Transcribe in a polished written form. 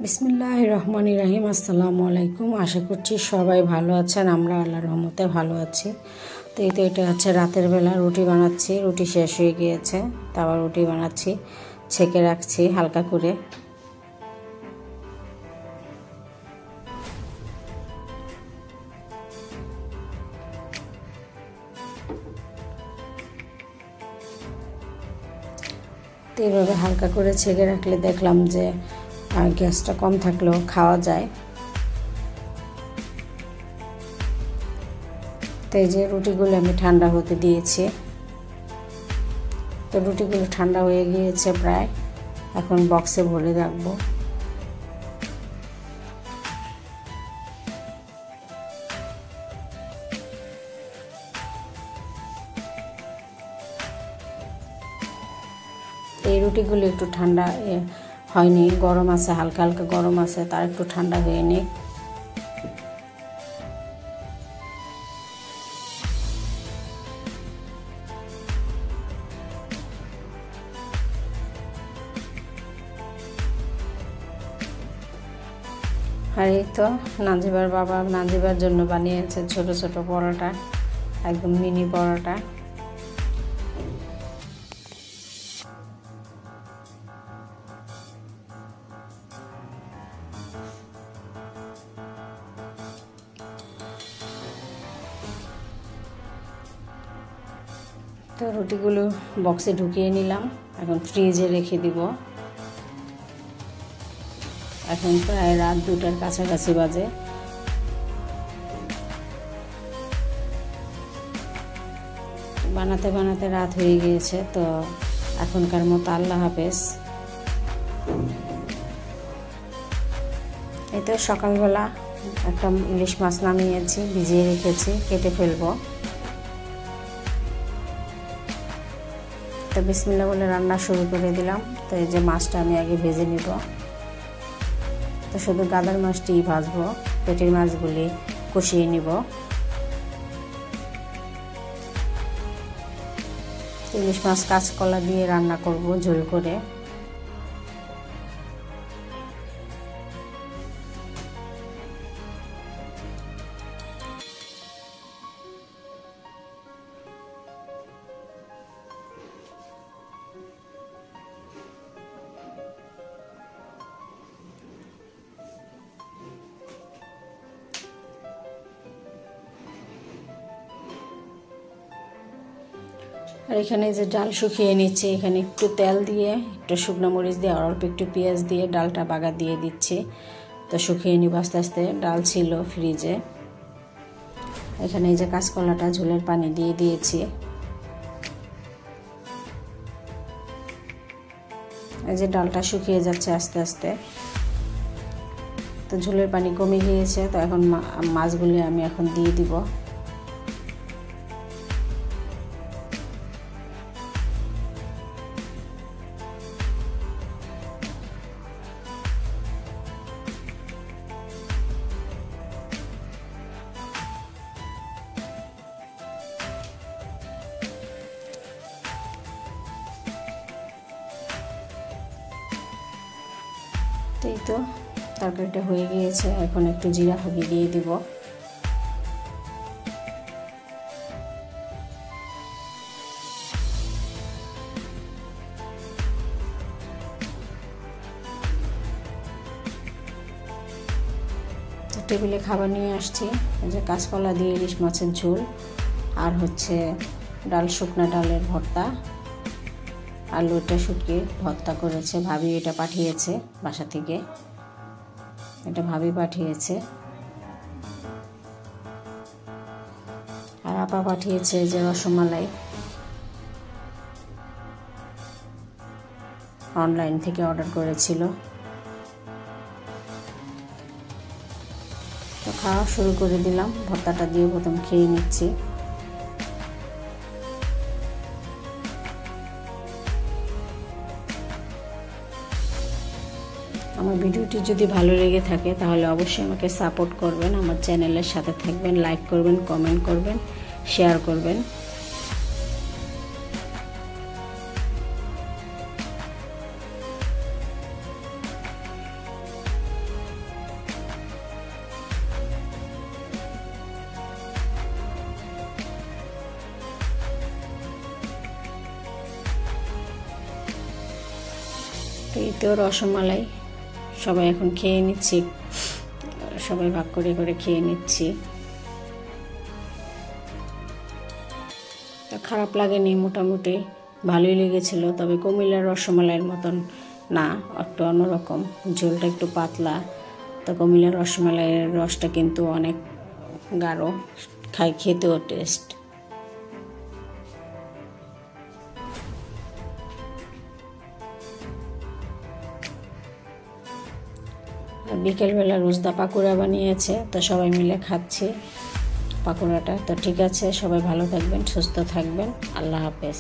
বিসমিল্লাহির রহমানির রহিম। আসসালামু আলাইকুম। আশা করছি সবাই ভালো আছেন। আমরা আল্লাহর রহমতে ভালো আছি। তো এটা হচ্ছে রাতের বেলা রুটি বানাচ্ছি। রুটি শেষ হয়ে গিয়েছে, তারপর রুটি বানাচ্ছি, ছেঁকে রাখছি হালকা করে। তো এইভাবে হালকা করে ছেঁকে রাখলে দেখলাম যে গ্যাসটা কম থাকলেও খাওয়া যায়। তো এই যে রুটিগুলো আমি ঠান্ডা হতে দিয়েছি। তো রুটিগুলো ঠান্ডা হয়ে গিয়েছে প্রায়, এখন বক্সে ভরে রাখবো। এই রুটিগুলো একটু ঠান্ডা হয়নি, গরম আছে, হালকা হালকা গরম আছে, তার একটু ঠান্ডা হয়ে নিক। আর এই তো নাজিবার বাবা নাজিবার জন্য বানিয়েছে ছোট ছোট পরোটা, একদম মিনি পরোটা। তো রুটিগুলো বক্সে ঢুকিয়ে নিলাম, এখন ফ্রিজে রেখে দিব। এখন প্রায় রাত 2টার কাছাকাছি বাজে। বানাতে বানাতে রাত হয়ে গিয়েছে। তো এখনকার মতো আল্লাহ হাফেজ। এই তো সকালবেলা একটা ইলিশ মাছ নামিয়েছি, ভিজিয়ে রেখেছি, কেটে ফেলবো। তো বিসমিল্লাহ বলে রান্না শুরু করে দিলাম। তো এই যে মাছটা আমি আগে ভেজে নিব। তো শুধু গাদার মাছটিই ভাজবো, পেটির মাছগুলি কষিয়ে নিব। ইলিশ মাছ কাঁচকলা দিয়ে রান্না করব ঝোল করে। আর এখানে যে ডাল শুকিয়ে নিচ্ছি, এখানে একটু তেল দিয়ে, একটু শুকনো মরিচ দিয়ে, আর অল্প একটু পেঁয়াজ দিয়ে ডালটা বাগার দিয়ে দিচ্ছি। তো শুকিয়ে নিব আস্তে আস্তে। ডাল ছিল ফ্রিজে। এখানে এই যে কাঁচকলাটা ঝোলের পানি দিয়ে দিয়েছি। এই যে ডালটা শুকিয়ে যাচ্ছে আস্তে আস্তে। তো ঝোলের পানি কমে গিয়েছে। তো এখন মাছগুলি আমি এখন দিয়ে দিব। এই তো তরকারিটা হয়ে গিয়েছে। এখন একটু জিরা ফাঁকি দিয়ে দিব। টেবিলে খাবার নিয়ে আসছি, যে কাঁচকলা দিয়ে ইলিশ মাছের ঝোল, আর হচ্ছে ডাল, শুকনা ডালের ভর্তা, আলুটা শুকিয়ে ভর্তা করেছে ভাবি। এটা পাঠিয়েছে বাসা থেকে, এটা ভাবি পাঠিয়েছে। আর আপা পাঠিয়েছে যে রসমালাই, অনলাইন থেকে অর্ডার করেছিল। তো খাওয়া শুরু করে দিলাম। ভর্তাটা দিয়ে প্রথম খেয়ে নিচ্ছি। আমার ভিডিওটি যদি ভালো লেগে থাকে তাহলে অবশ্যই আমাকে সাপোর্ট করবেন, আমার চ্যানেলের সাথে থাকবেন, লাইক করবেন, কমেন্ট করবেন, শেয়ার করবেন। তো এই তো রসমালাই সবাই এখন খেয়ে নিচ্ছি, সবাই ভাগ করে করে খেয়ে নিচ্ছি। তো খারাপ লাগেনি, মোটামুটি ভালোই লেগেছিল। তবে কুমিল্লার রসমালাইয়ের মতন না, একটু অন্যরকম, ঝোলটা একটু পাতলা। তো কুমিল্লার রসমালাইয়ের রসটা কিন্তু অনেক গাঢ়, খেতেও টেস্ট। বিকেলবেলা রোজদা পাকোড়া বানিয়েছে, তো সবাই মিলে খাচ্ছি পাকোড়াটা। তো ঠিক আছে, সবাই ভালো থাকবেন, সুস্থ থাকবেন, আল্লাহ হাফেজ।